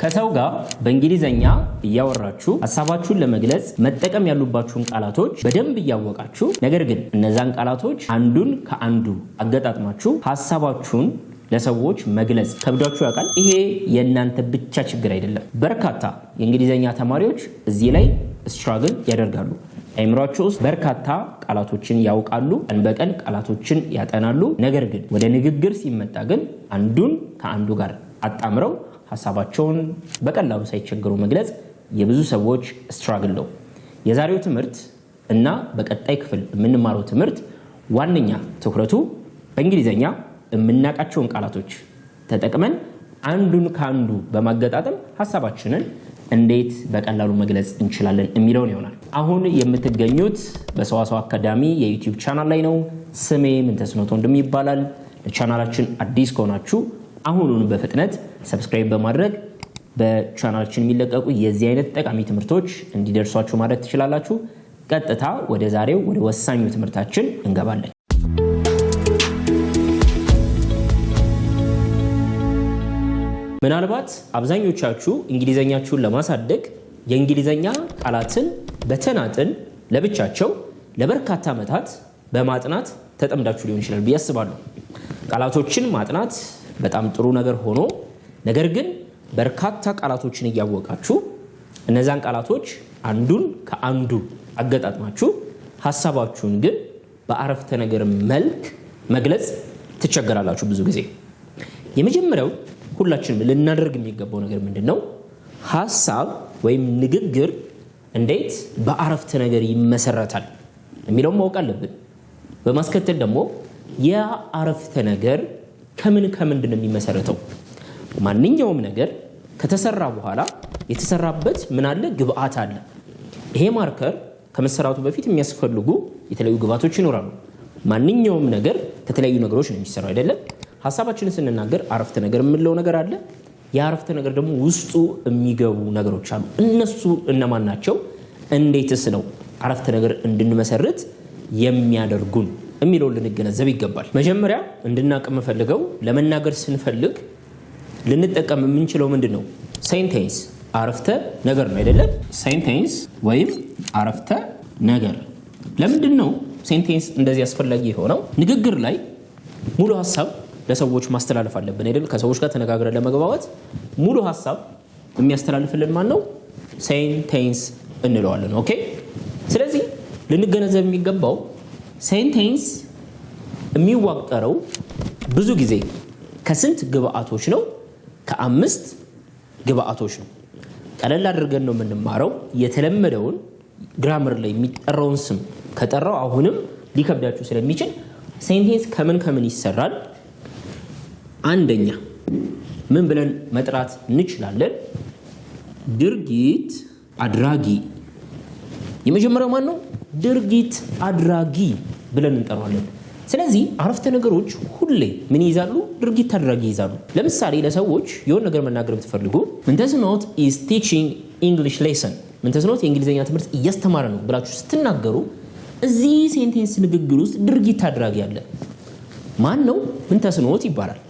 ከሰው ጋር በእንግሊዘኛ እያወራችሁ ሐሳባችሁን ለመግለጽ መጠቀም ያሉባችሁን ቃላቶች በደንብ እያወቃችሁ ነገር ግን እነዛን ቃላቶች አንዱን ከአንዱ አገጣጥማችሁ ሐሳባችሁን ለሰዎች መግለጽ ከብዳችሁ ያውቃል? ይሄ የእናንተ ብቻ ችግር አይደለም። በርካታ የእንግሊዘኛ ተማሪዎች እዚህ ላይ ስትራግል ያደርጋሉ። አይምሯቸው ውስጥ በርካታ ቃላቶችን ያውቃሉ፣ ቀን በቀን ቃላቶችን ያጠናሉ። ነገር ግን ወደ ንግግር ሲመጣ ግን አንዱን ከአንዱ ጋር አጣምረው ሐሳባቸውን በቀላሉ ሳይቸገሩ መግለጽ የብዙ ሰዎች ስትራግል ነው። የዛሬው ትምህርት እና በቀጣይ ክፍል የምንማረው ትምህርት ዋነኛ ትኩረቱ በእንግሊዘኛ የምናውቃቸውን ቃላቶች ተጠቅመን አንዱን ከአንዱ በማገጣጠም ሐሳባችንን እንዴት በቀላሉ መግለጽ እንችላለን የሚለውን ይሆናል። አሁን የምትገኙት በሰዋሰው አካዳሚ የዩቲዩብ ቻናል ላይ ነው። ስሜ ምንተስኖት ወንድም ይባላል። ለቻናላችን አዲስ ከሆናችሁ አሁኑን በፍጥነት ሰብስክራይብ በማድረግ በቻናላችን የሚለቀቁ የዚህ አይነት ጠቃሚ ትምህርቶች እንዲደርሷችሁ ማድረግ ትችላላችሁ። ቀጥታ ወደ ዛሬው ወደ ወሳኙ ትምህርታችን እንገባለን። ምናልባት አብዛኞቻችሁ እንግሊዘኛችሁን ለማሳደግ የእንግሊዘኛ ቃላትን በተናጥል ለብቻቸው ለበርካታ ዓመታት በማጥናት ተጠምዳችሁ ሊሆን ይችላል ብዬ አስባለሁ። ቃላቶችን ማጥናት በጣም ጥሩ ነገር ሆኖ ነገር ግን በርካታ ቃላቶችን እያወቃችሁ እነዛን ቃላቶች አንዱን ከአንዱ አገጣጥማችሁ ሐሳባችሁን ግን በአረፍተ ነገር መልክ መግለጽ ትቸገራላችሁ ብዙ ጊዜ። የመጀመሪያው ሁላችንም ልናደርግ የሚገባው ነገር ምንድነው? ሐሳብ ወይም ንግግር እንዴት በአረፍተ ነገር ይመሰረታል የሚለውን ማወቅ አለብን። በማስከተል ደግሞ የአረፍተ ነገር ከምንድን ነው የሚመሰረተው? ማንኛውም ነገር ከተሰራ በኋላ የተሰራበት ምን አለ? ግብአት አለ። ይሄ ማርከር ከመሰራቱ በፊት የሚያስፈልጉ የተለያዩ ግብአቶች ይኖራሉ። ማንኛውም ነገር ከተለያዩ ነገሮች ነው የሚሰራው አይደለም? ሐሳባችንን ስንናገር አረፍተ ነገር የምንለው ነገር አለ። የአረፍተ ነገር ደግሞ ውስጡ የሚገቡ ነገሮች አሉ። እነሱ እነማን ናቸው? እንዴትስ ነው አረፍተ ነገር እንድንመሰርት የሚያደርጉን የሚለውን ልንገነዘብ ይገባል። መጀመሪያ እንድናውቅ የምፈልገው ለመናገር ስንፈልግ ልንጠቀም የምንችለው ምንድነው? ሴንቴንስ አረፍተ ነገር ነው አይደለም? ሴንቴንስ ወይም አረፍተ ነገር። ለምንድን ነው ሴንቴንስ እንደዚህ አስፈላጊ የሆነው? ንግግር ላይ ሙሉ ሐሳብ ለሰዎች ማስተላለፍ አለብን አይደል? ከሰዎች ጋር ተነጋግረን ለመግባባት ሙሉ ሐሳብ የሚያስተላልፍልን ማን ነው? ሴንቴንስ እንለዋለን። ኦኬ። ስለዚህ ልንገነዘብ የሚገባው ሴንቴንስ የሚዋቀረው ብዙ ጊዜ ከስንት ግብአቶች ነው? ከ5 ግብአቶች ነው። ቀለል አድርገን ነው የምንማረው። የተለመደውን ግራመር ላይ የሚጠራውን ስም ከጠራው አሁንም ሊከብዳችሁ ስለሚችል ሴንቴንስ ከምን ይሰራል? አንደኛ ምን ብለን መጥራት እንችላለን? ድርጊት አድራጊ። የመጀመሪያው ማን ነው? ድርጊት አድራጊ ብለን እንጠራዋለን። ስለዚህ አረፍተ ነገሮች ሁሌ ምን ይይዛሉ? ድርጊት አድራጊ ይይዛሉ። ለምሳሌ ለሰዎች የሆነ ነገር መናገር ብትፈልጉ ምንተስኖት is teaching English lesson፣ ምንተስኖት የእንግሊዘኛ ትምህርት እያስተማረ ነው ብላችሁ ስትናገሩ እዚህ ሴንቴንስ ንግግር ውስጥ ድርጊት አድራጊ አለ። ማን ነው? ምንተስኖት ይባላል።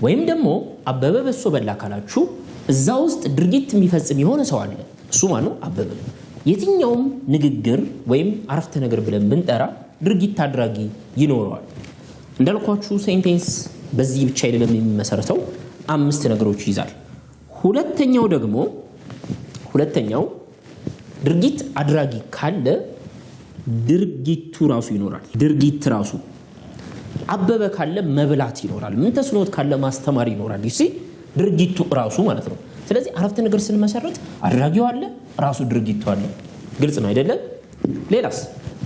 ወይም ደግሞ አበበ በሶ በላ ካላችሁ እዛ ውስጥ ድርጊት የሚፈጽም የሆነ ሰው አለ። እሱ ማን ነው? አበበ። የትኛውም ንግግር ወይም አረፍተ ነገር ብለን ብንጠራ ድርጊት አድራጊ ይኖረዋል። እንዳልኳችሁ ሴንቴንስ በዚህ ብቻ አይደለም የሚመሰረተው፣ 5 ነገሮች ይዛል። ሁለተኛው ድርጊት አድራጊ ካለ ድርጊቱ ራሱ ይኖራል። ድርጊት ራሱ አበበ ካለ መብላት ይኖራል። ምንተስኖት ካለ ማስተማር ይኖራል። ይሲ ድርጊቱ ራሱ ማለት ነው። ስለዚህ አረፍተ ነገር ስንመሰረት አድራጊው አለ፣ ራሱ ድርጊቱ አለ። ግልጽ ነው አይደለም? ሌላስ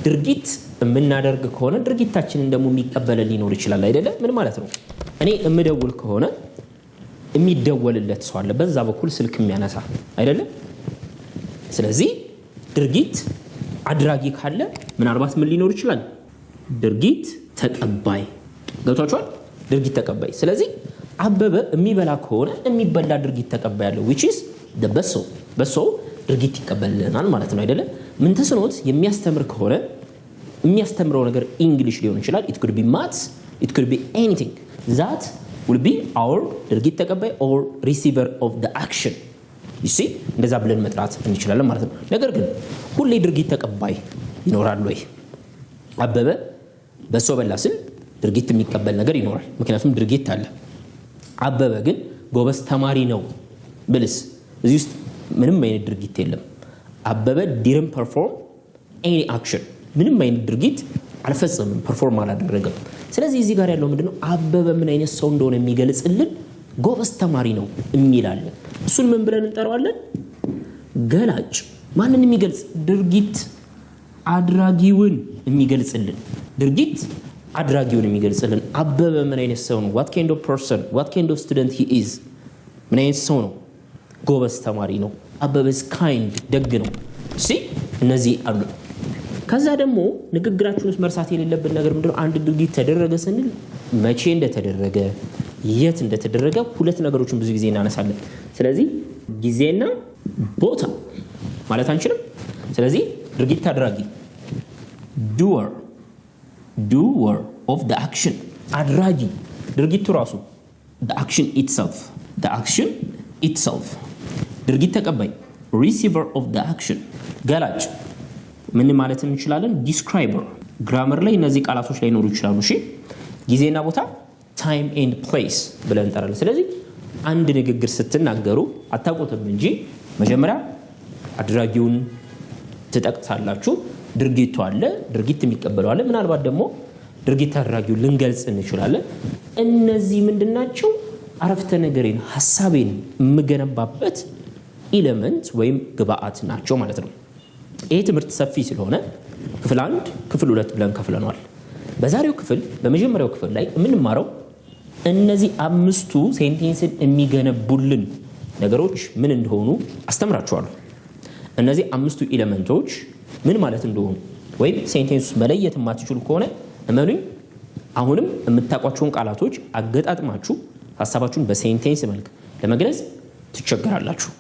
ድርጊት የምናደርግ ከሆነ ድርጊታችንን ደግሞ የሚቀበለን ሊኖር ይችላል አይደለም? ምን ማለት ነው? እኔ የምደውል ከሆነ የሚደወልለት ሰው አለ፣ በዛ በኩል ስልክ የሚያነሳ አይደለም? ስለዚህ ድርጊት አድራጊ ካለ ምናልባት ምን ሊኖር ይችላል? ድርጊት ተቀባይ። ገብቷችኋል? ድርጊት ተቀባይ። ስለዚህ አበበ የሚበላ ከሆነ የሚበላ ድርጊት ተቀባይ ያለው which is the በሶ ድርጊት ይቀበልልናል ማለት ነው አይደለም? ምንተስኖት የሚያስተምር ከሆነ የሚያስተምረው ነገር እንግሊሽ ሊሆን ይችላል። it could be maths, it could be anything that will be our ድርጊት ተቀባይ or receiver of the action you see እንደዛ ብለን መጥራት እንችላለን ማለት ነው። ነገር ግን ሁሌ ድርጊት ተቀባይ ይኖራል ወይ? አበበ በሶ በላ ስል ድርጊት የሚቀበል ነገር ይኖራል፣ ምክንያቱም ድርጊት አለ። አበበ ግን ጎበዝ ተማሪ ነው ብልስ እዚህ ውስጥ ምንም አይነት ድርጊት የለም። አበበ didn't perform any action ምንም አይነት ድርጊት አልፈጸመም፣ ፐርፎርም አላደረገም። ስለዚህ እዚህ ጋር ያለው ምንድነው? አበበ ምን አይነት ሰው እንደሆነ የሚገልጽልን ጎበዝ ተማሪ ነው የሚላል። እሱን ምን ብለን እንጠራዋለን? ገላጭ። ማንን የሚገልጽ? ድርጊት አድራጊውን የሚገልጽልን፣ ድርጊት አድራጊውን የሚገልጽልን። አበበ ምን አይነት ሰው ነው? what kind of person, what kind of student he is ምን አይነት ሰው ነው? ጎበዝ ተማሪ ነው። አበበ is kind ደግ ነው። see እነዚህ አሉ። ከዛ ደግሞ ንግግራችን ውስጥ መርሳት የሌለብን ነገር ምንድነው? አንድ ድርጊት ተደረገ ስንል መቼ እንደተደረገ የት እንደተደረገ ሁለት ነገሮችን ብዙ ጊዜ እናነሳለን። ስለዚህ ጊዜና ቦታ ማለት አንችልም። ስለዚህ ድርጊት አድራጊ doer of the action አድራጊ ድርጊቱ ራሱ the action itself ድርጊት ተቀባይ receiver of the action ገላጭ ምን ማለት እንችላለን? ዲስክራይበር ግራመር ላይ እነዚህ ቃላቶች ላይ ኖሩ ይችላሉ። እሺ ጊዜና ቦታ time and place ብለን እንጠራለን። ስለዚህ አንድ ንግግር ስትናገሩ አታውቁትም እንጂ መጀመሪያ አድራጊውን ትጠቅሳላችሁ። ድርጊቱ አለ፣ ድርጊት የሚቀበለው አለ፣ ምናልባት ደግሞ ድርጊት አድራጊውን ልንገልጽ እንችላለን። እነዚህ ምንድናቸው? አረፍተ ነገሬን ሐሳቤን የምገነባበት ኤሌመንት ወይም ግብአት ናቸው ማለት ነው። ይሄ ትምህርት ሰፊ ስለሆነ ክፍል 1 ክፍል 2 ብለን ከፍለናል። በዛሬው ክፍል በመጀመሪያው ክፍል ላይ የምንማረው እነዚህ አምስቱ ሴንቴንስን የሚገነቡልን ነገሮች ምን እንደሆኑ አስተምራችኋለሁ። እነዚህ አምስቱ ኤሌመንቶች ምን ማለት እንደሆኑ ወይም ሴንቴንስ መለየት የማትችሉ ከሆነ እመኑኝ አሁንም የምታቋቸውን ቃላቶች አገጣጥማችሁ ሐሳባችሁን በሴንቴንስ መልክ ለመግለጽ ትቸገራላችሁ።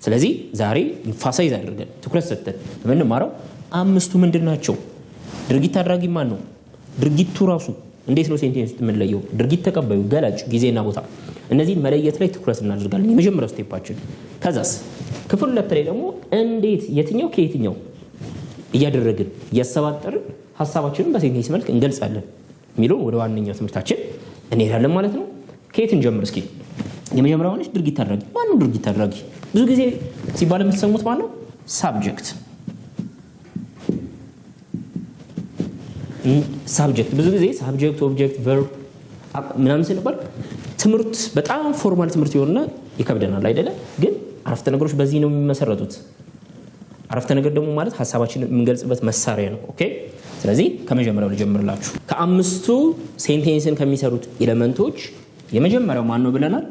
ስለዚህ ዛሬ ኢንፋሳይዝ አድርገን ትኩረት ሰጥተን የምንማረው አምስቱ ምንድናቸው? ድርጊት አድራጊ ማን ነው? ድርጊቱ ራሱ እንዴት ነው ሴንቴንስ የምንለየው? ድርጊት ተቀባዩ፣ ገላጭ፣ ጊዜና ቦታ እነዚህ መለየት ላይ ትኩረት እናደርጋለን። የመጀመሪያው ስቴፓችን። ከዛስ ክፍል 2 ላይ ደግሞ እንዴት የትኛው ከየትኛው እያደረግን እያሰባጠርን ሐሳባችንን በሴንቴንስ መልክ እንገልጻለን የሚለው ወደ ዋነኛው ትምህርታችን እንሄዳለን ማለት ነው። ከየት እንጀምር እስኪ? የመጀመሪያው ነች ድርጊት አድራጊ። ማን ነው ድርጊት አድራጊ? ብዙ ጊዜ ሲባል የምትሰሙት ማን ነው? ሳብጀክት። ብዙ ጊዜ ሳብጀክት፣ ኦብጀክት፣ ቨርብ ምናምን ሲባል ትምህርት በጣም ፎርማል ትምህርት ይሆንና ይከብደናል አይደለ? ግን አረፍተ ነገሮች በዚህ ነው የሚመሰረቱት። አረፍተ ነገር ደግሞ ማለት ሐሳባችንን የምንገልጽበት መሳሪያ ነው። ኦኬ። ስለዚህ ከመጀመሪያው ልጀምርላችሁ። ከአምስቱ ሴንቴንስን ከሚሰሩት ኤሌመንቶች የመጀመሪያው ማን ነው ብለናል?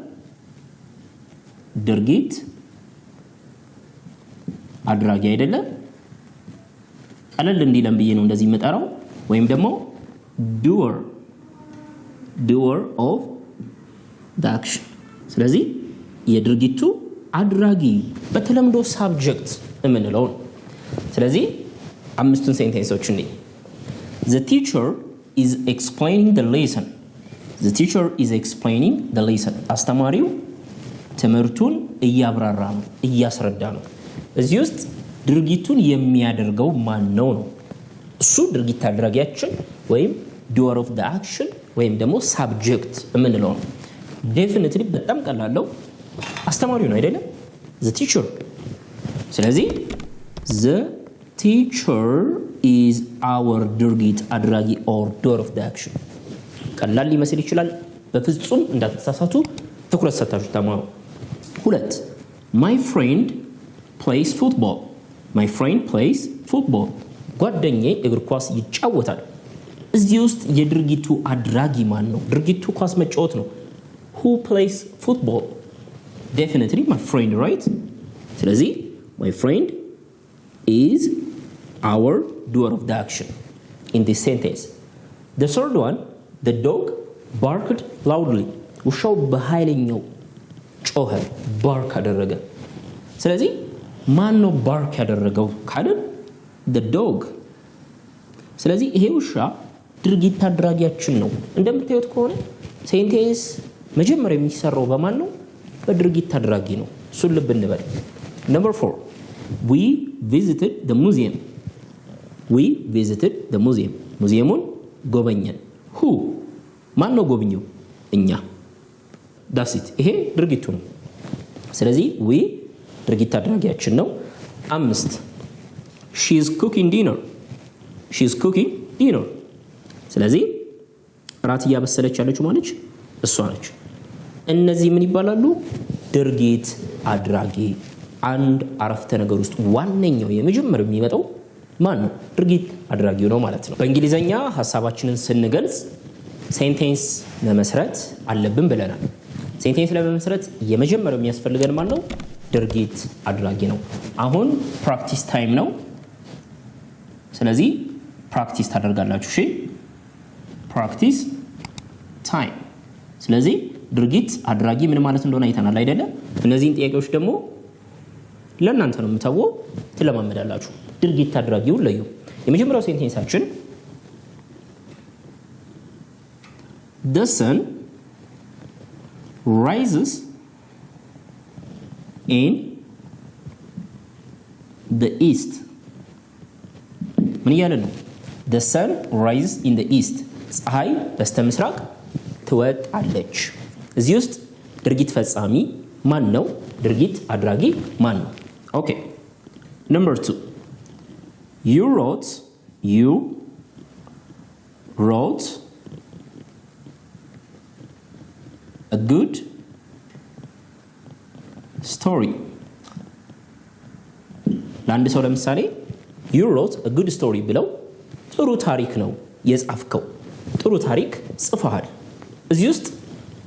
ድርጊት አድራጊ አይደለም። ቀለል እንዲለን ብዬ ነው እንደዚህ የምጠራው። ወይም ደግሞ doer of the action። ስለዚህ የድርጊቱ አድራጊ በተለምዶ ሳብጀክት የምንለው ነው። ስለዚህ አምስቱን ሴንቴንሶች እንዴ The teacher is explaining the lesson. The teacher is explaining the lesson. አስተማሪው ትምህርቱን እያብራራ ነው፣ እያስረዳ ነው። እዚህ ውስጥ ድርጊቱን የሚያደርገው ማን ነው? እሱ ድርጊት አድራጊያችን ወይም doer of the action ወይም ደግሞ ሳብጀክት የምንለው ነው። ዴፊኒትሊ በጣም ቀላለው አስተማሪው ነው አይደለም? The teacher። ስለዚህ the teacher is our ድርጊት አድራጊ or doer of the action። ቀላል ሊመስል ይችላል። በፍጹም እንዳትሳሳቱ ትኩረት ሰጥታችሁ ተማሩ። 2 My friend plays football. My friend plays football. ጓደኛዬ እግር ኳስ ይጫወታል። እዚህ ውስጥ የድርጊቱ አድራጊ ማን ነው? ድርጊቱ ኳስ መጫወት ነው። Who plays football? Definitely my friend, right? ስለዚህ my friend is our doer of the action in this sentence. The third one, the dog barked loudly. ውሻው በኃይለኛው ጮኸ፣ ባርክ አደረገ። ስለዚህ ማን ነው ባርክ ያደረገው ካለ the dog። ስለዚህ ይሄ ውሻ ድርጊት አድራጊያችን ነው። እንደምታዩት ከሆነ ሴንቴንስ መጀመሪያ የሚሰራው በማን ነው? በድርጊት አድራጊ ነው። እሱን ልብ እንበል። Number 4 we visited the museum. we visited the museum. ሙዚየሙን ጎበኘን። who ማን ነው ጎብኘው? እኛ። that's it። ይሄ ድርጊቱ ነው። ስለዚህ we ድርጊት አድራጊያችን ነው። 5 she is cooking dinner. she is cooking dinner። ስለዚህ ራት እያበሰለች ያለችው ማለች እሷ ነች። እነዚህ ምን ይባላሉ? ድርጊት አድራጊ። አንድ አረፍተ ነገር ውስጥ ዋነኛው የመጀመሪያው የሚመጣው ማን ነው? ድርጊት አድራጊው ነው ማለት ነው። በእንግሊዘኛ ሐሳባችንን ስንገልጽ ሴንቴንስ መመስረት አለብን ብለናል። ሴንቴንስ ለመመስረት የመጀመሪያው የሚያስፈልገን ማን ነው? ድርጊት አድራጊ ነው። አሁን ፕራክቲስ ታይም ነው። ስለዚህ ፕራክቲስ ታደርጋላችሁ። እሺ ፕራክቲስ ታይም። ስለዚህ ድርጊት አድራጊ ምን ማለት እንደሆነ አይተናል አይደለ? እነዚህን ጥያቄዎች ደግሞ ለእናንተ ነው የምተወው፣ ትለማመዳላችሁ። ድርጊት አድራጊውን ለዩ። የመጀመሪያው ሴንቴንሳችን the sun rises in the east። ምን እያለ ነው? the sun rises in the east። ፀሐይ በስተምስራቅ ትወጣለች። እዚህ ውስጥ ድርጊት ፈጻሚ ማን ነው? ድርጊት አድራጊ ማን ነው? ኦኬ number 2 you wrote a good story። ለአንድ ሰው ለምሳሌ you wrote a good story ብለው ጥሩ ታሪክ ነው የጻፍከው፣ ጥሩ ታሪክ ጽፈሃል። እዚህ ውስጥ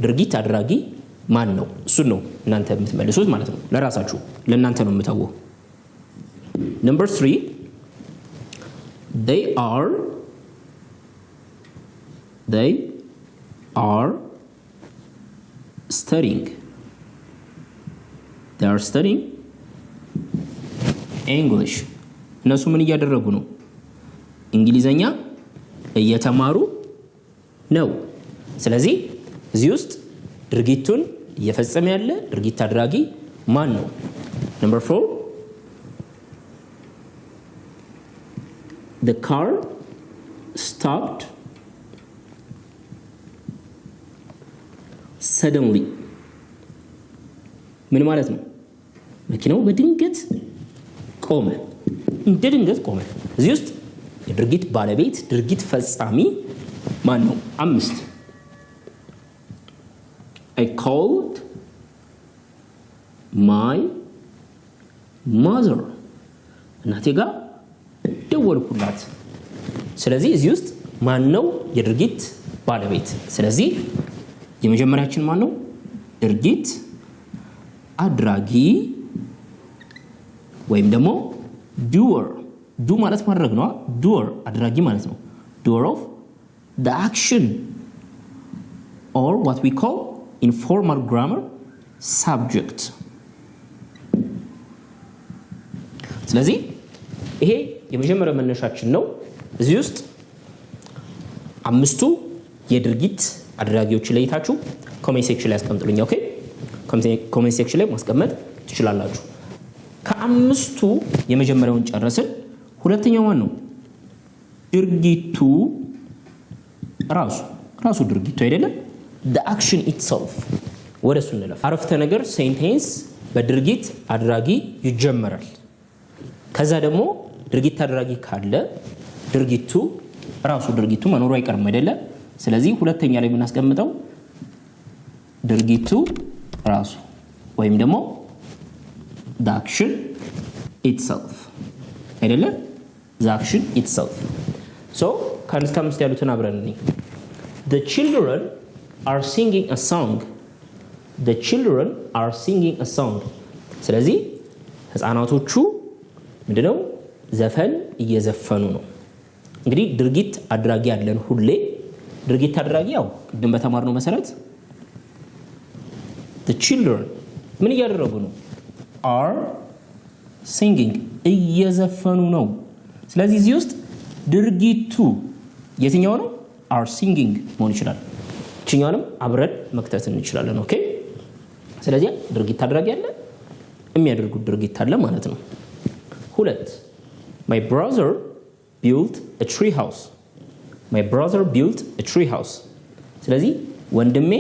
ድርጊት አድራጊ ማን ነው? እሱን ነው እናንተ የምትመልሱት ማለት ነው። ለራሳችሁ ለእናንተ ነው የምተወው። number 3 they are studying English። እነሱ ምን እያደረጉ ነው? እንግሊዘኛ እየተማሩ ነው። ስለዚህ እዚህ ውስጥ ድርጊቱን እየፈጸመ ያለ ድርጊት አድራጊ ማን ነው? number 4 the car stopped suddenly። ምን ማለት ነው? መኪናው በድንገት ቆመ፣ እንደ ድንገት ቆመ። እዚህ ውስጥ የድርጊት ባለቤት ድርጊት ፈጻሚ ማን ነው? 5 I called my mother። እናቴ ጋር ደወልኩላት። ስለዚህ እዚህ ውስጥ ማን ነው የድርጊት ባለቤት? ስለዚህ የመጀመሪያችን ማን ነው? ድርጊት አድራጊ ወይም ደግሞ doer። ዱ ማለት ማድረግ ነው። doer አድራጊ ማለት ነው። doer of the action or what we call in formal grammar subject። ስለዚህ ይሄ የመጀመሪያው መነሻችን ነው። እዚህ ውስጥ 5ቱ የድርጊት አድራጊዎች ለይታችሁ ኮሜንት ሴክሽን ላይ አስቀምጡልኝ። ኦኬ ኮሜንት ሴክሽን ላይ ማስቀመጥ ትችላላችሁ። ከ5ቱ የመጀመሪያውን ጨረስን። ሁለተኛው ማን ነው? ድርጊቱ ራሱ ድርጊቱ አይደለም? the action itself። ወደሱ እንለፍ። አረፍተ ነገር ሴንቴንስ በድርጊት አድራጊ ይጀመራል። ከዛ ደግሞ ድርጊት አድራጊ ካለ ድርጊቱ መኖሩ አይቀርም አይደለ? ስለዚህ ሁለተኛ ላይ የምናስቀምጠው ድርጊቱ ራሱ ወይም ደግሞ the action itself አይደለ? the action itself። so ከአንድ እስከ 5 ያሉትን አብረን እንይ። the children are singing a song። ስለዚህ ህፃናቶቹ ምንድነው? ዘፈን እየዘፈኑ ነው። እንግዲህ ድርጊት አድራጊ ያለን ሁሌ ድርጊት አድራጊ ያው ቅድም በተማርነው መሰረት the children ምን እያደረጉ ነው? are singing እየዘፈኑ ነው። ስለዚህ እዚህ ውስጥ ድርጊቱ የትኛው ነው? are singing መሆን ይችላል። እችኛውንም አብረን መክተት እንችላለን። ኦኬ ስለዚህ ድርጊት አድራጊ አለ የሚያደርጉት ድርጊት አለ ማለት ነው። 2 My brother built a tree house. My brother built a tree house. ስለዚህ ወንድሜ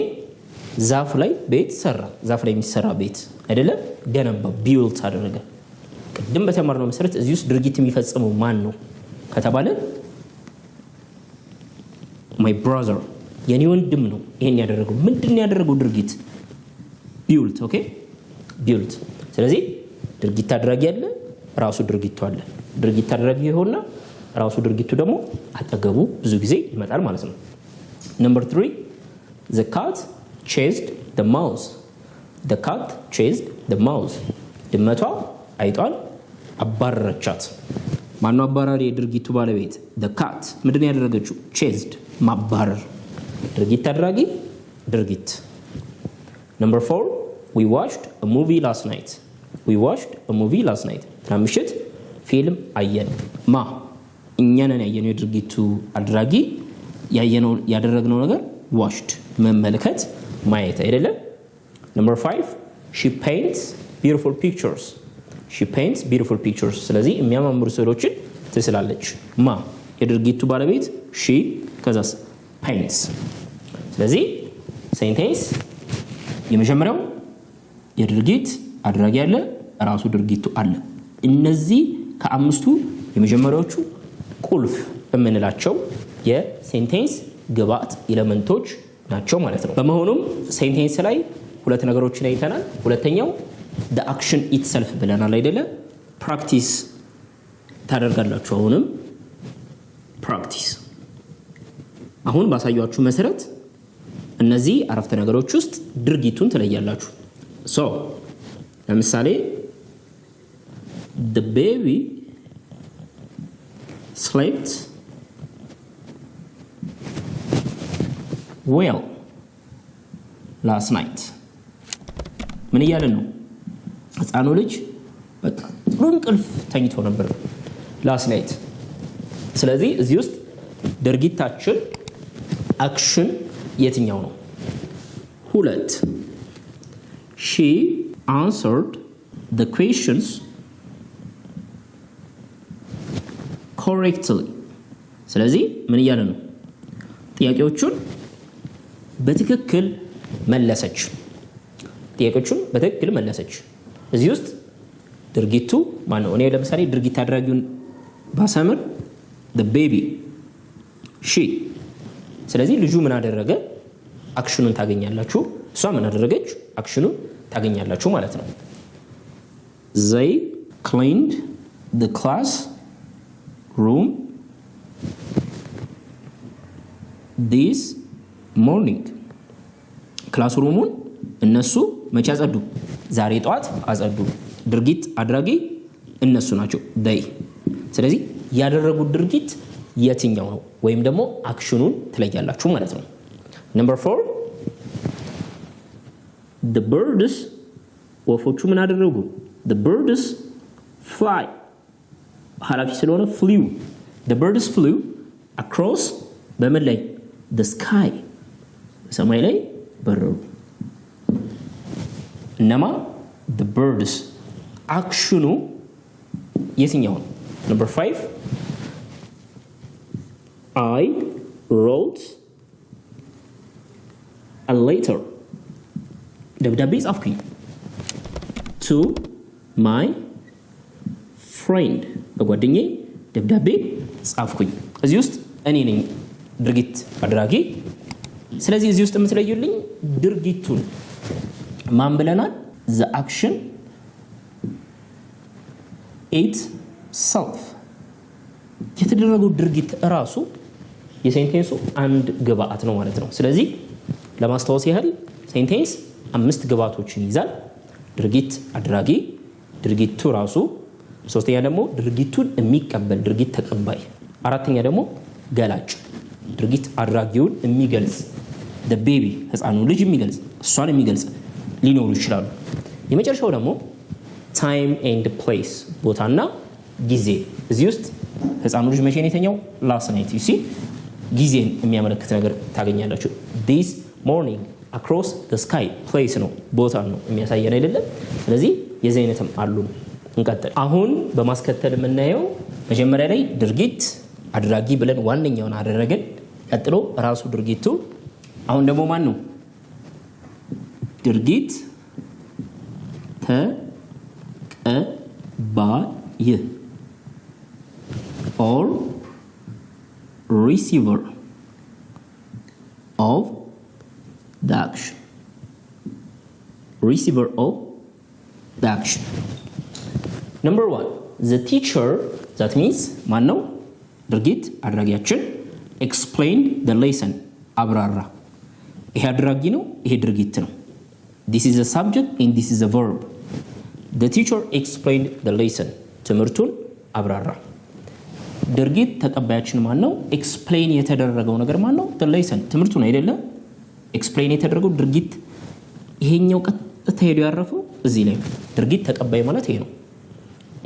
ዛፍ ላይ ቤት ሰራ። ዛፍ ላይ የሚሰራ ቤት አይደለም ገነባ built አደረገ። ቅድም በተማርነው መሰረት እዚህ ውስጥ ድርጊት የሚፈጽመው ማን ነው ከተባለ my brother የኔ ወንድም ነው ይሄን ያደረገው። ምንድነው ያደረገው ድርጊት? built ኦኬ built። ስለዚህ ድርጊት አድራጊ አለ ራሱ ድርጊቱ አለ። ድርጊት አድራጊ ይሆንና ራሱ ድርጊቱ ደግሞ አጠገቡ ብዙ ጊዜ ይመጣል ማለት ነው። Number 3 The cat chased the mouse. The cat chased the mouse. ድመቷ አይጧን አባረረቻት። ማነው አባራሪ የድርጊቱ ባለቤት? the cat ምንድነው ያደረገችው? chased ማባረር። ድርጊት አድራጊ ድርጊት። Number 4 We watched a movie last night. We watched a movie last night. ምሽት ፊልም አየን። ማ እኛ ነን ያየነው የድርጊቱ አድራጊ ያየነው ያደረግነው ነገር watched መመልከት ማየት አይደለም። Number 5 She paints beautiful pictures. She paints beautiful pictures. ስለዚህ የሚያማምሩ ስዕሎችን ትስላለች። ማ የድርጊቱ ባለቤት she ከዛስ paints። ስለዚህ ሴንቴንስ የመጀመሪያው የድርጊት አድራጊ አለ ራሱ ድርጊቱ አለ። እነዚህ ከአምስቱ የመጀመሪያዎቹ ቁልፍ የምንላቸው የሴንቴንስ ግብአት ኤሌመንቶች ናቸው ማለት ነው። በመሆኑም ሴንቴንስ ላይ ሁለት ነገሮችን አይተናል። ሁለተኛው the action itself ብለናል አይደለ? ፕራክቲስ ታደርጋላችሁ። አሁንም ፕራክቲስ አሁን ባሳያችሁ መሰረት እነዚህ አረፍተ ነገሮች ውስጥ ድርጊቱን ትለያላችሁ። ሶ ለምሳሌ the baby slept well last night. ምን እያለን ነው? ህፃኑ ልጅ በቃ ጥሩ እንቅልፍ ተኝቶ ነበር last night። ስለዚህ እዚህ ውስጥ ድርጊታችን አክሽን የትኛው ነው? 2 She answered the questions correctly. ስለዚህ ምን እያለ ነው? ጥያቄዎቹን በትክክል መለሰች። ጥያቄዎቹን በትክክል መለሰች። እዚህ ውስጥ ድርጊቱ ማን ነው? እኔ ለምሳሌ ድርጊት አድራጊውን ባሰምር the baby she። ስለዚህ ልጁ ምን አደረገ? አክሽኑን ታገኛላችሁ። እሷ ምን አደረገች? አክሽኑን ታገኛላችሁ ማለት ነው። They cleaned the class room this morning. ክላስ ሩሙን እነሱ መቼ አጸዱ? ዛሬ ጠዋት አጸዱ። ድርጊት አድራጊ እነሱ ናቸው they። ስለዚህ ያደረጉት ድርጊት የትኛው ነው? ወይም ደግሞ አክሽኑን ትለያላችሁ ማለት ነው። Number 4 the birds ወፎቹ ምን አደረጉ? the birds fly ሐላፊ ስለሆነ flew። the birds flew across በምን ላይ? the sky ሰማይ ላይ በረሩ። እነማ? the birds። አክሽኑ የትኛው ነው? Number 5 I wrote a letter. ደብዳቤ ጻፍኩኝ to my friend። በጓደኛዬ ደብዳቤ ጻፍኩኝ። እዚህ ውስጥ እኔ ነኝ ድርጊት አድራጊ። ስለዚህ እዚህ ውስጥ የምትለዩልኝ ድርጊቱን ማን ብለናል? the action itself። የተደረገው ድርጊት ራሱ የሴንቴንሱ አንድ ግብአት ነው ማለት ነው። ስለዚህ ለማስታወስ ያህል ሴንቴንስ 5 ግብአቶችን ይዛል። ድርጊት አድራጊ፣ ድርጊቱ ራሱ፣ ሶስተኛ ደግሞ ድርጊቱን የሚቀበል ድርጊት ተቀባይ፣ አራተኛ ደግሞ ገላጭ ድርጊት አድራጊውን የሚገልጽ the baby ህፃኑ ልጅ የሚገልጽ እሷን የሚገልጽ ሊኖሩ ይችላሉ። የመጨረሻው ደግሞ time and place ቦታና ጊዜ። እዚህ ውስጥ ህፃኑ ልጅ መቼ ነው የተኛው? last night you see ጊዜን የሚያመለክት ነገር ታገኛላችሁ። this morning across the sky place ነው ቦታ ነው የሚያሳየን አይደለም። ስለዚህ የዚህ አይነትም አሉ። እንቀጥል። አሁን በማስከተል የምናየው መጀመሪያ ላይ ድርጊት አድራጊ ብለን ዋነኛውን አደረገን። ቀጥሎ ራሱ ድርጊቱ። አሁን ደግሞ ማን ነው ድርጊት ተቀባይ or receiver of the action. Receiver of the action. Number 1, the teacher, that means ማን ነው ድርጊት አድራጊያችን explained the lesson አብራራ። ይሄ አድራጊ ነው፣ ይሄ ድርጊት ነው። This is a subject and this is a verb. The teacher explained the lesson ትምህርቱን አብራራ። ድርጊት ተቀባያችን ማን ነው? ኤክስፕሌን የተደረገው ነገር ማን ነው? the lesson ትምህርቱን አይደለም። ኤክስፕሌን የተደረገው ድርጊት ይሄኛው ቀጥታ ሄዶ ያረፈው እዚህ ላይ ድርጊት ተቀባይ ማለት ይሄ ነው።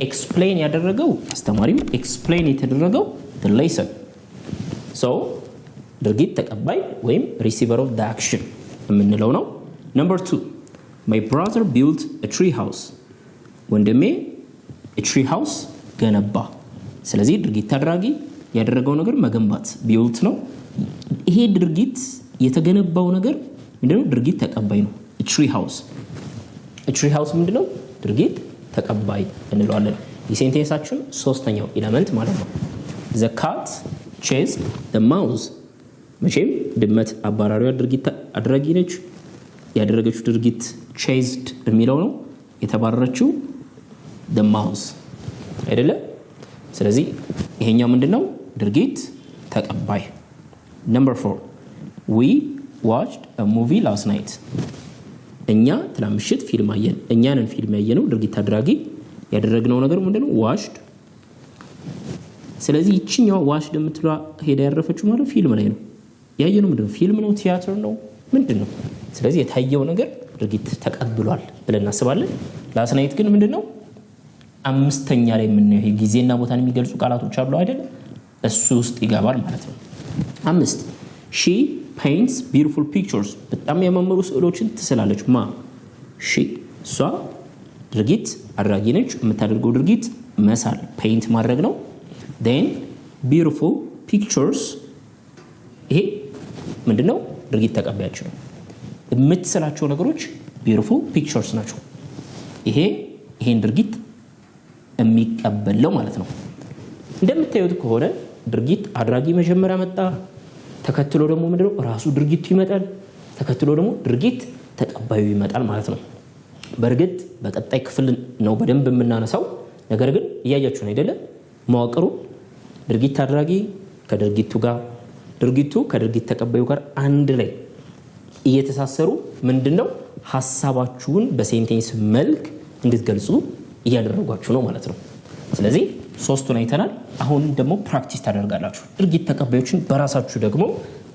ኤክስፕሌን ያደረገው አስተማሪው፣ ኤክስፕሌን የተደረገው the lesson so ድርጊት ተቀባይ ወይም receiver of the action የምንለው ነው። Number 2, my brother built a tree house. ወንድሜ a tree house ገነባ። ስለዚህ ድርጊት አድራጊ ያደረገው ነገር መገንባት built ነው። ይሄ ድርጊት የተገነባው ነገር ምንድነው? ድርጊት ተቀባይ ነው። a tree house ምንድነው? ድርጊት ተቀባይ እንለዋለን። የሴንቴንሳችን ሶስተኛው ኤሌመንት ማለት ነው። the cat chased the mouse. መቼም ድመት አባራሪዋ ድርጊት አድራጊ ነች። ያደረገችው ድርጊት chased የሚለው ነው። የተባረረችው the mouse አይደለ? ስለዚህ ይሄኛው ምንድነው? ድርጊት ተቀባይ። Number 4, we watched a movie last night. እኛ ትናንት ምሽት ፊልም አየን። እኛንን ፊልም ያየነው ድርጊት አድራጊ ያደረግነው ነገር ምንድነው? watched። ስለዚህ ይችኛው watched የምትለው ሄዳ ያረፈችው ማለት ፊልም ላይ ነው። ያየነው ምንድነው? ፊልም ነው? ቲያትር ነው? ምንድነው? ስለዚህ የታየው ነገር ድርጊት ተቀብሏል ብለን እናስባለን። last night ግን ምንድነው? አምስተኛ ላይ የምናየው ጊዜና ቦታን የሚገልጹ ቃላቶች አሉ አይደል? እሱ ውስጥ ይገባል ማለት ነው። 5, she paints beautiful pictures. በጣም ያማምሩ ስዕሎችን ትስላለች። ማ she እሷ ድርጊት አድራጊ ነች። የምታደርገው ድርጊት መሳል ፔይንት ማድረግ ነው። then beautiful pictures ይሄ ምንድነው? ድርጊት ተቀባያችን ነው። የምትስላቸው ነገሮች beautiful pictures ናቸው። ይሄን ድርጊት የሚቀበለው ማለት ነው። እንደምታዩት ከሆነ ድርጊት አድራጊ መጀመሪያ መጣ፣ ተከትሎ ደግሞ ምንድነው? ራሱ ድርጊቱ ይመጣል፣ ተከትሎ ደግሞ ድርጊት ተቀባዩ ይመጣል ማለት ነው። በእርግጥ በቀጣይ ክፍል ነው በደንብ የምናነሳው። ነገር ግን እያያችሁ ነው አይደለ? መዋቅሩ ድርጊት አድራጊ ከድርጊቱ ጋር፣ ድርጊቱ ከድርጊት ተቀባዩ ጋር አንድ ላይ እየተሳሰሩ ምንድነው ሐሳባችሁን በሴንቴንስ መልክ እንድትገልጹ እያደረጓችሁ ነው ማለት ነው። ስለዚህ ሶስቱን አይተናል። አሁን ደግሞ ፕራክቲስ ታደርጋላችሁ። ድርጊት ተቀባዮችን በራሳችሁ ደግሞ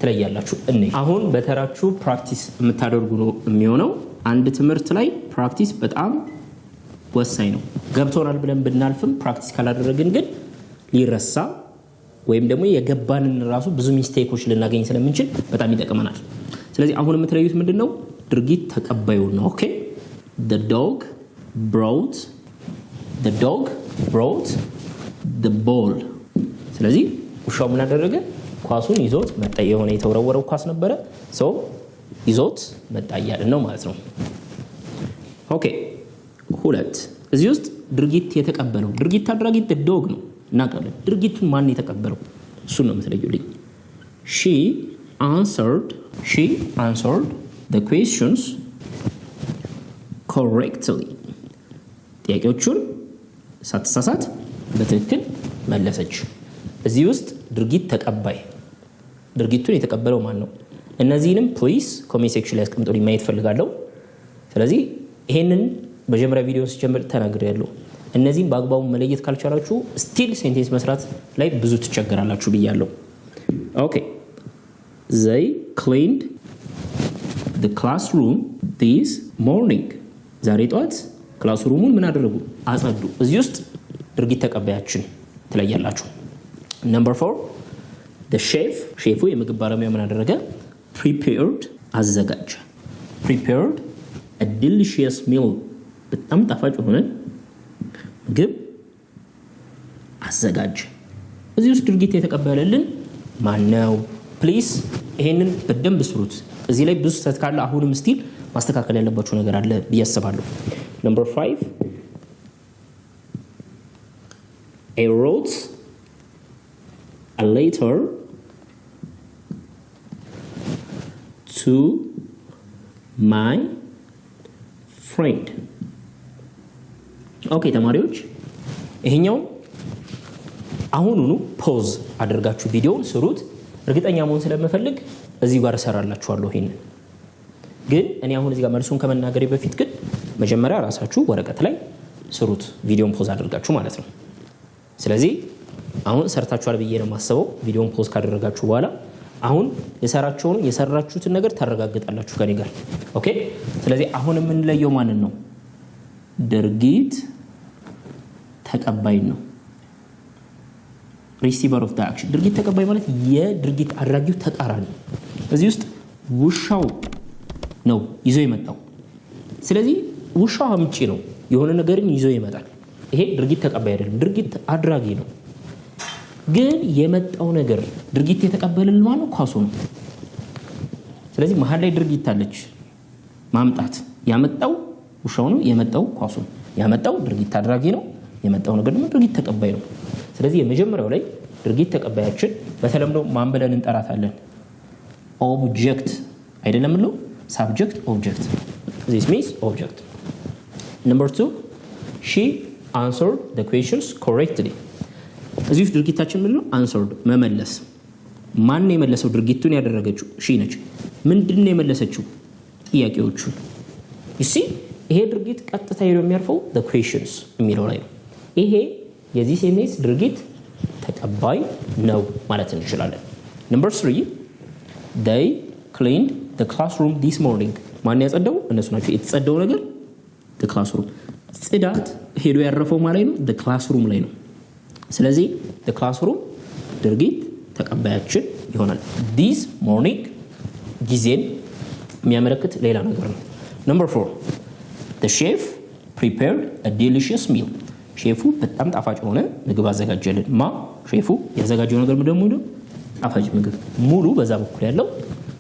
ትለያላችሁ። አሁን በተራችሁ ፕራክቲስ የምታደርጉ ነው የሚሆነው። አንድ ትምህርት ላይ ፕራክቲስ በጣም ወሳኝ ነው። ገብቶናል ብለን ብናልፍም ፕራክቲስ ካላደረግን ግን ሊረሳ ወይም ደግሞ የገባንን ራሱ ብዙ ሚስቴኮች ልናገኝ ስለምንችል በጣም ይጠቅመናል። ስለዚህ አሁን የምትለዩት ምንድነው? ድርጊት ተቀባዩ ነው። ኦኬ the dog brought the ball። ስለዚህ ውሻው ምን አደረገ? ኳሱን ይዞት መጣ። የሆነ የተወረወረው ኳስ ነበረ፣ ሰው ይዞት መጣ እያልን ነው ማለት ነው። ኦኬ 2 እዚህ ውስጥ ድርጊት የተቀበለው ድርጊት አድራጊ the dog ነው እናውቃለን። ድርጊቱን ማን የተቀበለው? እሱን ነው የምትለዩልኝ። she answered the questions correctly። ጥያቄዎቹን ሳትሳሳት በትክክል መለሰች። እዚህ ውስጥ ድርጊት ተቀባይ ድርጊቱን የተቀበለው ማን ነው? እነዚህንም ፕሊዝ ኮሜንት ሴክሽን ላይ አስቀምጡልኝ ማየት ፈልጋለሁ። ስለዚህ ይሄንን መጀመሪያ ቪዲዮ ሲጀምር ተናግሬያለሁ። እነዚህን በአግባቡ መለየት ካልቻላችሁ ስቲል ሴንቴንስ መስራት ላይ ብዙ ትቸገራላችሁ ብያለሁ። ኦኬ they cleaned the classroom this morning። ዛሬ ጠዋት ክላስሩሙን ምን አደረጉ? አጸዱ። እዚህ ውስጥ ድርጊት ተቀባያችን ትለያላችሁ። Number 4 the chef ሼፉ የምግብ ባለሙያ ምን አደረገ? prepared አዘጋጀ። prepared a delicious meal በጣም ጣፋጭ ሆነ ምግብ አዘጋጀ። እዚህ ውስጥ ድርጊት የተቀበለልን ማን ነው? ፕሊዝ ይሄንን በደንብ ስሩት። እዚህ ላይ ብዙ ስህተት ካለ አሁንም ስቲል ማስተካከል ያለባችሁ ነገር አለ ብዬ አስባለሁ። Number 5 I wrote a letter to my friend. ኦኬ ተማሪዎች ይሄኛው አሁኑኑ ፖዝ አድርጋችሁ ቪዲዮውን ስሩት። እርግጠኛ መሆን ስለምፈልግ እዚህ ጋር እሰራላችኋለሁ። ይሄንን ግን እኔ አሁን እዚህ ጋር መልሱን ከመናገሬ በፊት ግን መጀመሪያ ራሳችሁ ወረቀት ላይ ስሩት፣ ቪዲዮን ፖዝ አድርጋችሁ ማለት ነው። ስለዚህ አሁን ሰርታችኋል ብዬ ነው የማስበው። ቪዲዮን ፖዝ ካደረጋችሁ በኋላ አሁን የሰራችሁትን ነገር ታረጋግጣላችሁ ከኔ ጋር። ኦኬ። ስለዚህ አሁን የምንለየው ማንን ነው? ድርጊት ተቀባይ ነው። ሪሲቨር ኦፍ ዘ አክሽን። ድርጊት ተቀባይ ማለት የድርጊት አድራጊው ተቃራኒ። እዚህ ውስጥ ውሻው ነው ይዞ የመጣው። ስለዚህ ውሻው አምጪ ነው፣ የሆነ ነገርን ይዞ ይመጣል። ይሄ ድርጊት ተቀባይ አይደለም፣ ድርጊት አድራጊ ነው። ግን የመጣው ነገር ድርጊት የተቀበለልን ማለት ኳሱ ነው። ስለዚህ መሀል ላይ ድርጊት አለች፣ ማምጣት። ያመጣው ውሻው ነው፣ የመጣው ኳሱ ነው። ያመጣው ድርጊት አድራጊ ነው፣ የመጣው ነገር ደግሞ ድርጊት ተቀባይ ነው። ስለዚህ የመጀመሪያው ላይ ድርጊት ተቀባያችን በተለምዶ ማን ብለን እንጠራታለን? ኦብጀክት አይደለም ነው፣ ሳብጀክት ኦብጀክት። this means object. Number 2 she answered the questions correctly. እዚህ ውስጥ ድርጊታችን ምንድነው? answered መመለስ። ማን ነው የመለሰው? ድርጊቱን ያደረገችው she ነች። ምንድነው የመለሰችው? ጥያቄዎቹን። you see ይሄ ድርጊት ቀጥታ የሚያርፈው the questions የሚለው ላይ ነው። ይሄ የዚህ ሴንቴንስ ድርጊት ተቀባይ ነው ማለት እንችላለን። Number 3 they cleaned the classroom this morning. ማን ያጸዳው? እነሱ ናቸው። የተጸዳው ነገር the classroom። ጽዳት ሄዶ ያረፈው ማለት ነው the classroom ላይ ነው። ስለዚህ the classroom ድርጊት ተቀባያችን ይሆናል። this morning ጊዜን የሚያመለክት ሌላ ነገር ነው። Number 4 the chef prepared a delicious meal. ሼፉ በጣም ጣፋጭ ሆነ ምግብ አዘጋጀልን። ሼፉ ያዘጋጀው ነገር ደግሞ ጣፋጭ ምግብ። ሙሉ በዛ በኩል ያለው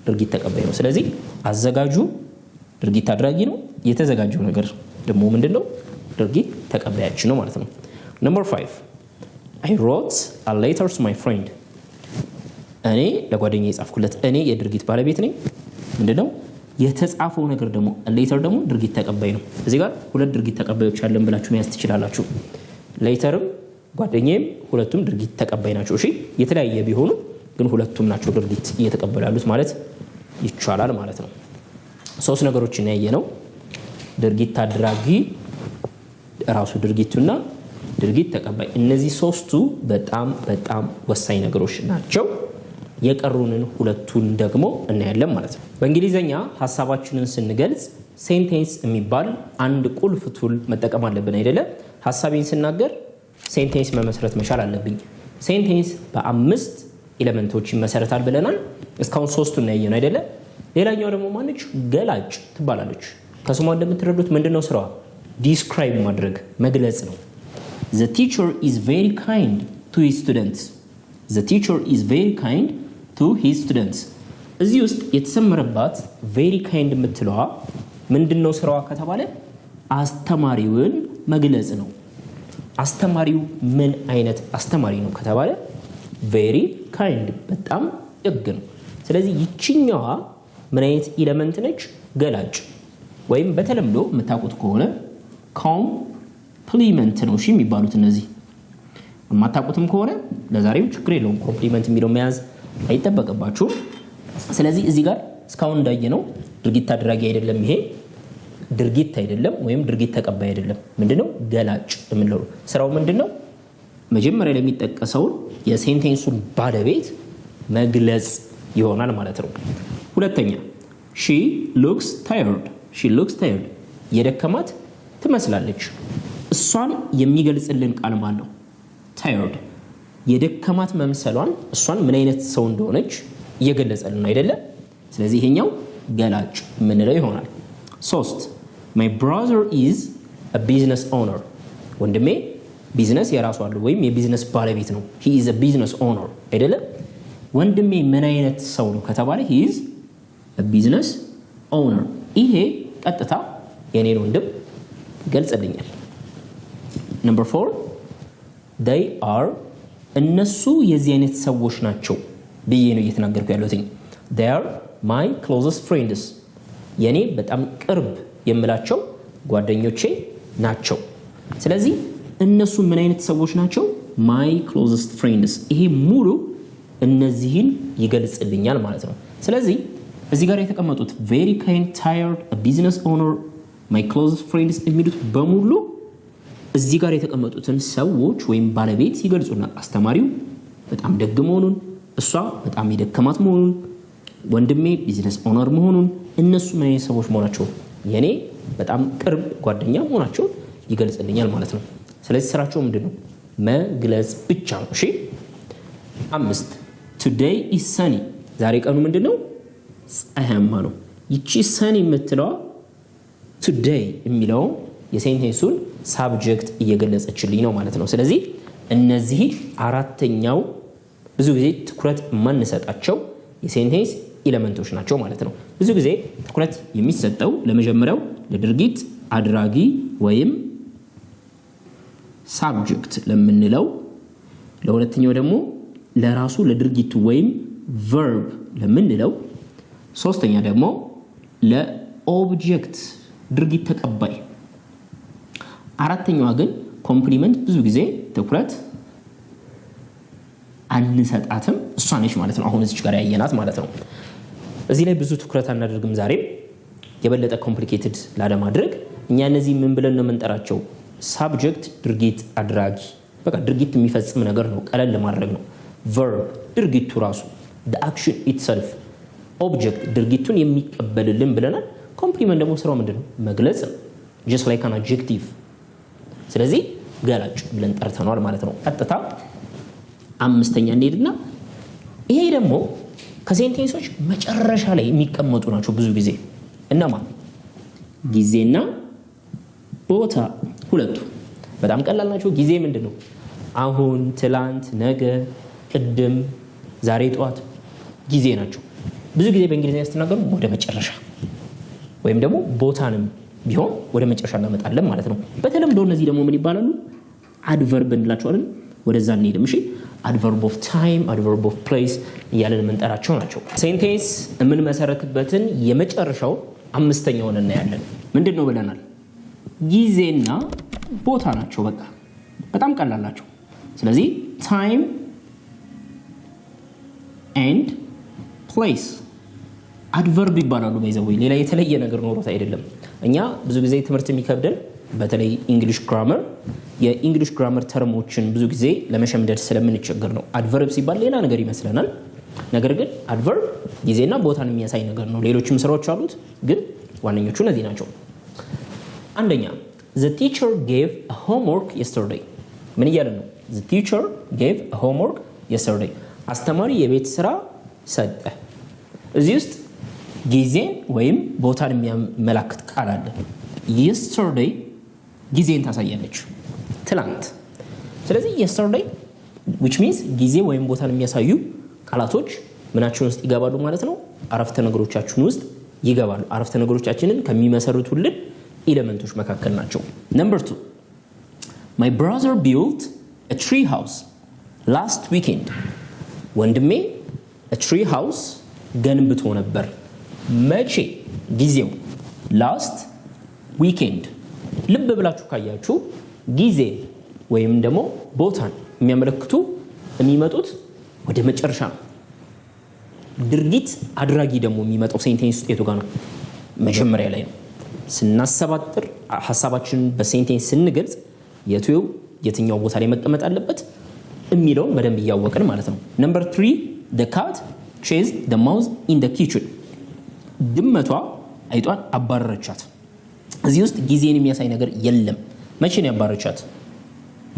ድርጊት ተቀባይ ነው። ስለዚህ አዘጋጁ ድርጊት አድራጊ ነው። የተዘጋጀው ነገር ደግሞ ምንድነው? ድርጊት ተቀባያችን ነው ማለት ነው። Number 5 I wrote a letter to my friend. እኔ ለጓደኛዬ የጻፍኩለት። እኔ የድርጊት ባለቤት ነኝ። ምንድነው የተጻፈው ነገር ደግሞ ሌተር ደግሞ ድርጊት ተቀባይ ነው። እዚህ ጋር ሁለት ድርጊት ተቀባዮች አለን ብላችሁ መያዝ ትችላላችሁ። ሌተርም ጓደኛዬም ሁለቱም ድርጊት ተቀባይ ናቸው። እሺ የተለያየ ቢሆኑ ግን ሁለቱም ናቸው ድርጊት እየተቀበሉ ያሉት ማለት ይቻላል ማለት ነው። ሶስት ነገሮችን ያየነው ድርጊት አድራጊ፣ ራሱ ድርጊቱና ድርጊት ተቀባይ። እነዚህ ሶስቱ በጣም በጣም ወሳኝ ነገሮች ናቸው። የቀሩንን ሁለቱን ደግሞ እናያለን ማለት ነው። በእንግሊዘኛ ሐሳባችንን ስንገልጽ ሴንቴንስ የሚባል አንድ ቁልፍ ቱል መጠቀም አለብን አይደለ? ሐሳቤን ስናገር ሴንቴንስ መመስረት መቻል አለብኝ። ሴንቴንስ በ5 ኤሌመንቶች ይመሰረታል ብለናል። እስካሁን ሶስቱን ያየን አይደለ? ሌላኛው ደግሞ ማነች? ገላጭ ትባላለች። ከስሟ እንደምትረዱት ምንድነው ስራዋ? ዲስክራይብ ማድረግ መግለጽ ነው። The teacher is very kind to his students. The teacher is very kind to his students. እዚህ ውስጥ የተሰመረባት very kind የምትለዋ ምንድነው ስራዋ ከተባለ አስተማሪውን መግለጽ ነው። አስተማሪው ምን አይነት አስተማሪ ነው ከተባለ very kind በጣም ደግ ነው። ስለዚህ ይችኛዋ ምን አይነት ኤሌመንት ነች? ገላጭ ወይም በተለምዶ የምታውቁት ከሆነ ኮምፕሊመንት ነው እሺ የሚባሉት እነዚህ። የማታውቁትም ከሆነ ለዛሬው ችግር የለውም፣ ኮምፕሊመንት የሚለው መያዝ አይጠበቅባችሁም። ስለዚህ እዚህ ጋር እስካሁን እንዳየነው ድርጊት አድራጊ አይደለም፣ ይሄ ድርጊት አይደለም ወይም ድርጊት ተቀባይ አይደለም። ምንድነው? ገላጭ የምንለው ስራው ምንድነው? መጀመሪያ ላይ የሚጠቀሰውን የሴንቴንሱን ባለቤት መግለጽ ይሆናል ማለት ነው። ሁለተኛ she looks tired የደከማት ትመስላለች። እሷን የሚገልጽልን ቃል ማን ነው? tired የደከማት መምሰሏን እሷን ምን አይነት ሰው እንደሆነች እየገለጸልን ነው አይደለ? ስለዚህ ይሄኛው ገላጭ ምንለው ይሆናል። 3 my brother is a business owner ወንድሜ ቢዝነስ የራሱ አለው ወይም የቢዝነስ ባለቤት ነው። he is a business owner አይደለ? ወንድሜ ምን አይነት ሰው ነው ከተባለ he is a business owner ይሄ ቀጥታ የኔን ወንድም ገልጽልኛል። number 4 they are እነሱ የዚህ አይነት ሰዎች ናቸው ብዬ ነው እየተናገርኩ ያለሁት። they are my closest friends የኔ በጣም ቅርብ የምላቸው ጓደኞቼ ናቸው። ስለዚህ እነሱ ምን አይነት ሰዎች ናቸው? my closest friends ይሄ ሙሉ እነዚህን ይገልጽልኛል ማለት ነው። ስለዚህ እዚህ ጋር የተቀመጡት very kind, tired, a business owner, my closest friends የሚሉት በሙሉ እዚህ ጋር የተቀመጡትን ሰዎች ወይም ባለቤት ይገልጹናል። አስተማሪው በጣም ደግ መሆኑን፣ እሷ በጣም የደከማት መሆኑን፣ ወንድሜ ቢዝነስ ኦነር መሆኑን፣ እነሱ ምን አይነት ሰዎች መሆናቸው የኔ በጣም ቅርብ ጓደኛ መሆናቸው ይገልጽልኛል ማለት ነው። ስለዚህ ስራቸው ምንድነው? መግለጽ ብቻ ነው። እሺ 5 today is sunny ዛሬ ቀኑ ምንድነው? ፀሐያማ ነው። ይቺ sunny የምትለዋ today የሚለው የሴንቴንሱን ሳብጀክት እየገለጸችልኝ ነው ማለት ነው። ስለዚህ እነዚህ አራተኛው ብዙ ጊዜ ትኩረት የማንሰጣቸው የሴንቴንስ ኤሌመንቶች ናቸው ማለት ነው። ብዙ ጊዜ ትኩረት የሚሰጠው ለመጀመሪያው ለድርጊት አድራጊ ወይም ሳብጀክት ለምንለው፣ ለሁለተኛው ደግሞ ለራሱ ለድርጊቱ ወይም ቨርብ ለምንለው፣ ሶስተኛ ደግሞ ለኦብጀክት ድርጊት ተቀባይ፣ አራተኛዋ ግን ኮምፕሊመንት ብዙ ጊዜ ትኩረት አንሰጣትም እሷ ነች ማለት ነው። አሁን እዚህ ጋር ያየናት ማለት ነው። እዚህ ላይ ብዙ ትኩረት አናደርግም ዛሬ የበለጠ ኮምፕሊኬትድ ላለማድረግ እኛ እነዚህ ምን ብለን ነው የምንጠራቸው? ሳብጀክት ድርጊት አድራጊ በቃ ድርጊት የሚፈጽም ነገር ነው፣ ቀለል ለማድረግ ነው። ቨርብ ድርጊቱ ራሱ the action itself፣ ኦብጀክት ድርጊቱን የሚቀበልልን ብለናል። ኮምፕሊመንት ደግሞ ስራው ምንድነው? መግለጽ ነው። just like an adjective። ስለዚህ ገላጭ ብለን ጠርተናል ማለት ነው። ቀጥታ አምስተኛ እንሄድና ይሄ ደግሞ ከሴንቴንሶች መጨረሻ ላይ የሚቀመጡ ናቸው ብዙ ጊዜ። እነማ? ጊዜና ቦታ ሁለቱ በጣም ቀላል ናቸው። ጊዜ ምንድነው? አሁን፣ ትላንት፣ ነገ፣ ቅድም፣ ዛሬ፣ ጠዋት ጊዜ ናቸው። ብዙ ጊዜ በእንግሊዝኛ ስትናገሩ ወደ መጨረሻ ወይም ደግሞ ቦታንም ቢሆን ወደ መጨረሻ እናመጣለን ማለት ነው። በተለምዶ እነዚህ ደግሞ ምን ይባላሉ? አድቨርብ እንላቸዋለን። ወደዛ እንሄድም። እሺ adverb of time, adverb of place እያለን የምንጠራቸው ናቸው። ሴንቴንስ የምንመሰረትበትን የመጨረሻው አምስተኛውን እናያለን። ምንድን ነው ብለናል? ጊዜና ቦታ ናቸው። በቃ በጣም ቀላል ናቸው። ስለዚህ time and place adverb ይባላሉ። በይዘው ሌላ የተለየ ነገር ኖሮት አይደለም። እኛ ብዙ ጊዜ ትምህርት የሚከብደን በተለይ እንግሊሽ ግራመር የእንግሊሽ ግራመር ተርሞችን ብዙ ጊዜ ለመሸምደድ ስለምንቸገር ነው። አድቨርብ ሲባል ሌላ ነገር ይመስለናል። ነገር ግን አድቨርብ ጊዜና ቦታን የሚያሳይ ነገር ነው። ሌሎችም ስራዎች አሉት፣ ግን ዋነኞቹ እነዚህ ናቸው። አንደኛ the teacher gave a homework yesterday ምን እያለ ነው? the teacher gave a homework yesterday አስተማሪ የቤት ስራ ሰጠ። እዚህ ውስጥ ጊዜን ወይም ቦታን የሚያመላክት ቃል አለ። yesterday ጊዜን ታሳያለች፣ ትላንት። ስለዚህ yesterday which means ጊዜ ወይም ቦታን የሚያሳዩ ቃላቶች ምናችን ውስጥ ይገባሉ ማለት ነው? አረፍተ ነገሮቻችን ውስጥ ይገባሉ። አረፍተ ነገሮቻችንን ከሚመሰርቱልን ኤሌመንቶች መካከል ናቸው። number 2 my brother built a tree house last weekend ወንድሜ a tree house ገንብቶ ነበር። መቼ? ጊዜው last weekend። ልብ ብላችሁ ካያችሁ ጊዜ ወይም ደግሞ ቦታን የሚያመለክቱ የሚመጡት ወደ መጨረሻ ነው። ድርጊት አድራጊ ደግሞ የሚመጣው ሴንቴንስ ውስጥ የቱ ጋር ነው? መጀመሪያ ላይ ነው። ስናሰባጥር ሐሳባችንን በሴንቴንስ ስንገልጽ የትኛው ቦታ ላይ መቀመጥ አለበት የሚለውን በደንብ እያወቅን ማለት ነው። number 3 the cat chased the mouse in the kitchen ድመቷ አይጧን አባረረቻት። እዚህ ውስጥ ጊዜን የሚያሳይ ነገር የለም። መቼ ነው ያባረረቻት?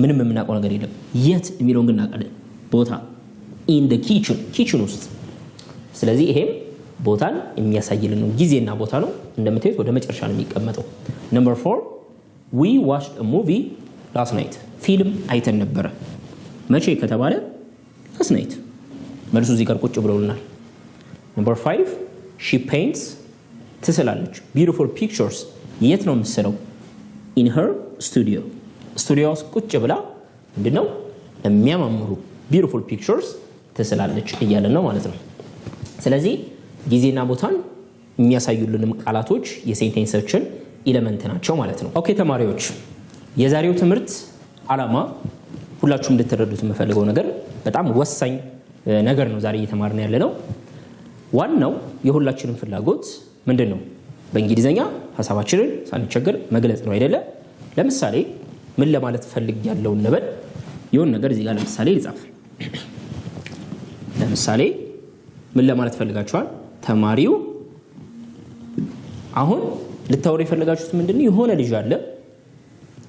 ምንም የምናውቀው ነገር የለም። የት የሚለውን ግን እናውቃለን። ቦታ in the kitchen ውስጥ። ስለዚህ ይሄም ቦታን የሚያሳይልን ነው። ጊዜና ቦታ ነው። እንደምታዩት ወደ መጨረሻ ነው የሚቀመጠው። Number 4 we watched a movie last night ፊልም አይተን ነበረ። መቼ ከተባለ last night መልሱ እዚህ ጋር ቁጭ ብሎልናል። Number 5 she paints ትስላለች። beautiful pictures የት ነው የምትስለው? in her studio ስቱዲዮ ውስጥ ቁጭ ብላ ምንድነው የሚያማምሩ beautiful pictures ትስላለች እያለን ነው ማለት ነው። ስለዚህ ጊዜና ቦታን የሚያሳዩልንም ቃላቶች የሴንቴንሶችን ኤሌመንት ናቸው ማለት ነው። ኦኬ ተማሪዎች፣ የዛሬው ትምህርት ዓላማ ሁላችሁም እንድትረዱት የምፈልገው ነገር በጣም ወሳኝ ነገር ነው ዛሬ እየተማርን ያለ ነው። ዋናው የሁላችንም ፍላጎት ምንድነው? በእንግሊዘኛ ሐሳባችንን ሳንቸገር መግለጽ ነው አይደለ? ለምሳሌ ምን ለማለት ፈልግ ያለው እንበል። የሆነ ነገር እዚህ ጋር ለምሳሌ ልጻፍ። ለምሳሌ ምን ለማለት ፈልጋችኋል? ተማሪው አሁን ልታወሩ የፈለጋችሁት ምንድነው? የሆነ ልጅ አለ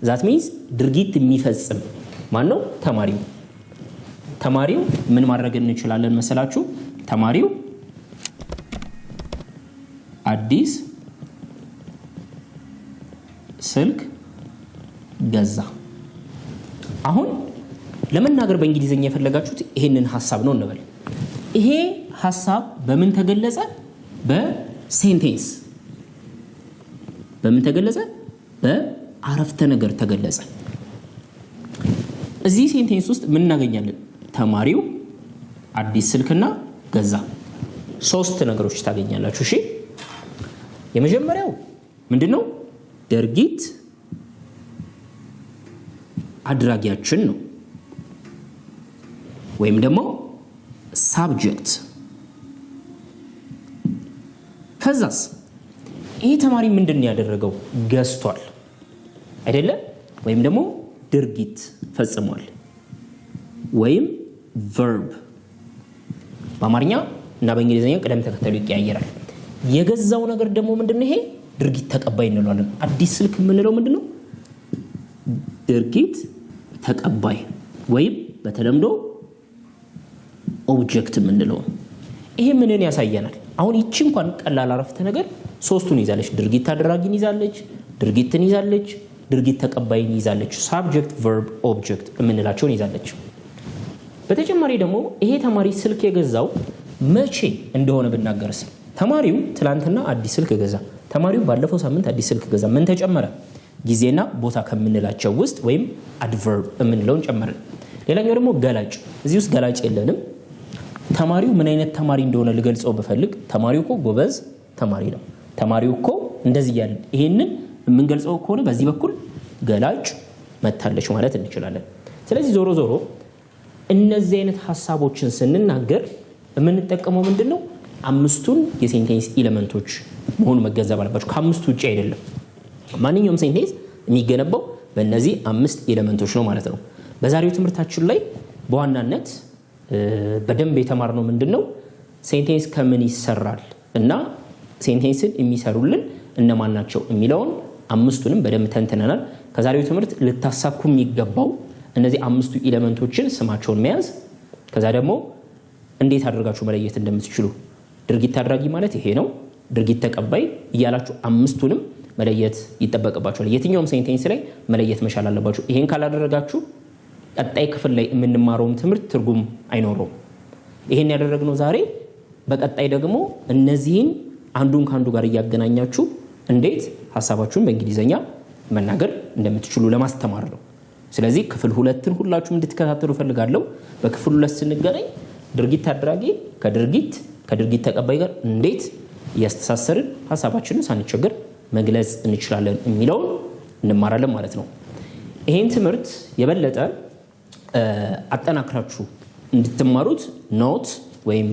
that means ድርጊት የሚፈጽም ማን ነው? ተማሪው። ተማሪው ምን ማድረግ እንችላለን መሰላችሁ? ተማሪው አዲስ ስልክ ገዛ። አሁን ለመናገር በእንግሊዘኛ የፈለጋችሁት ይሄንን ሐሳብ ነው እንበል። ይሄ ሐሳብ በምን ተገለጸ? በሴንቴንስ። በምን ተገለጸ? በአረፍተ ነገር ተገለጸ። እዚህ ሴንቴንስ ውስጥ ምን እናገኛለን? ተማሪው አዲስ ስልክና ገዛ። ሶስት ነገሮች ታገኛላችሁ። እሺ፣ የመጀመሪያው ምንድነው? ድርጊት አድራጊያችን ነው ወይም ደግሞ ሳብጀክት። ከዛስ ይሄ ተማሪ ምንድን ያደረገው? ገዝቷል አይደለ? ወይም ደግሞ ድርጊት ፈጽሟል ወይም verb። በአማርኛ እና በእንግሊዘኛ ቅደም ተከተሉ ይቀያየራል። የገዛው ነገር ደግሞ ምንድነው? ይሄ ድርጊት ተቀባይ እንለዋለን። አዲስ ስልክ የምንለው ምንድነው? ድርጊት ተቀባይ ወይም በተለምዶ ኦብጀክት የምንለው። ይሄ ምንን ያሳየናል? አሁን ይቺ እንኳን ቀላል አረፍተ ነገር ሶስቱን ይዛለች። ድርጊት አድራጊን ይዛለች፣ ድርጊትን ይዛለች፣ ድርጊት ተቀባይን ይዛለች። ሳብጀክት፣ ቨርብ፣ ኦብጀክት የምንላቸውን ይዛለች። በተጨማሪ ደግሞ ይሄ ተማሪ ስልክ የገዛው መቼ እንደሆነ ብናገርስ? ተማሪው ትላንትና አዲስ ስልክ ገዛ። ተማሪው ባለፈው ሳምንት አዲስ ስልክ ገዛ። ምን ተጨመረ? ጊዜና ቦታ ከምንላቸው ውስጥ ወይም አድቨርብ የምንለውን ጨመርን። ሌላኛው ደግሞ ገላጭ። እዚህ ውስጥ ገላጭ የለንም። ተማሪው ምን አይነት ተማሪ እንደሆነ ልገልጸው በፈልግ ተማሪው እኮ ጎበዝ ተማሪ ነው፣ ተማሪው እኮ እንደዚህ ያለ፣ ይሄንን የምንገልጸው ከሆነ በዚህ በኩል ገላጭ መታለች ማለት እንችላለን። ስለዚህ ዞሮ ዞሮ እነዚህ አይነት ሐሳቦችን ስንናገር የምንጠቀመው ምንድነው? አምስቱን የሴንቴንስ ኤሌመንቶች መሆኑ መገንዘብ አለባችሁ። ከአምስቱ ውጪ አይደለም። ማንኛውም ሴንቴንስ የሚገነባው በእነዚህ አምስት ኤሌመንቶች ነው ማለት ነው። በዛሬው ትምህርታችን ላይ በዋናነት በደንብ የተማርነው ምንድነው? ሴንቴንስ ከምን ይሰራል እና ሴንቴንስን የሚሰሩልን እነማን ናቸው የሚለውን አምስቱንም በደንብ ተንትነናል። ከዛሬው ትምህርት ልታሳኩ የሚገባው እነዚህ አምስቱ ኤሌመንቶችን ስማቸውን መያዝ፣ ከዛ ደግሞ እንዴት አድርጋችሁ መለየት እንደምትችሉ። ድርጊት አድራጊ ማለት ይሄ ነው፣ ድርጊት ተቀባይ እያላችሁ አምስቱንም መለየት ይጠበቅባችኋል። የትኛውም ሴንቴንስ ላይ መለየት መቻል አለባችሁ። ይሄን ካላደረጋችሁ ቀጣይ ክፍል ላይ የምንማረውም ትምህርት ትርጉም አይኖረውም። ይሄን ያደረግነው ዛሬ፣ በቀጣይ ደግሞ እነዚህን አንዱን ከአንዱ ጋር እያገናኛችሁ እንዴት ሐሳባችሁን በእንግሊዘኛ መናገር እንደምትችሉ ለማስተማር ነው። ስለዚህ ክፍል 2ን ሁላችሁም እንድትከታተሉ ፈልጋለሁ። በክፍል 2 ስንገናኝ ድርጊት አድራጊ ከድርጊት ተቀባይ ጋር እንዴት እያስተሳሰርን ሐሳባችንን ሳንቸገር መግለጽ እንችላለን የሚለውን እንማራለን ማለት ነው። ይሄን ትምህርት የበለጠ አጠናክራችሁ እንድትማሩት ኖት ወይም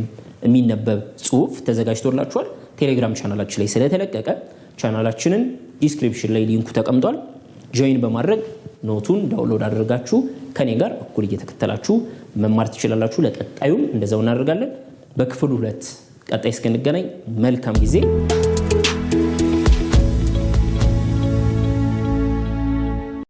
የሚነበብ ጽሁፍ ተዘጋጅቶላችኋል። ቴሌግራም ቻናላችን ላይ ስለተለቀቀ ቻናላችንን ዲስክሪፕሽን ላይ ሊንኩ ተቀምጧል። ጆይን በማድረግ ኖቱን ዳውንሎድ አድርጋችሁ ከኔ ጋር እኩል እየተከተላችሁ መማር ትችላላችሁ። ለቀጣዩም እንደዛው እናደርጋለን። በክፍል 2 ቀጣይ እስክንገናኝ መልካም ጊዜ።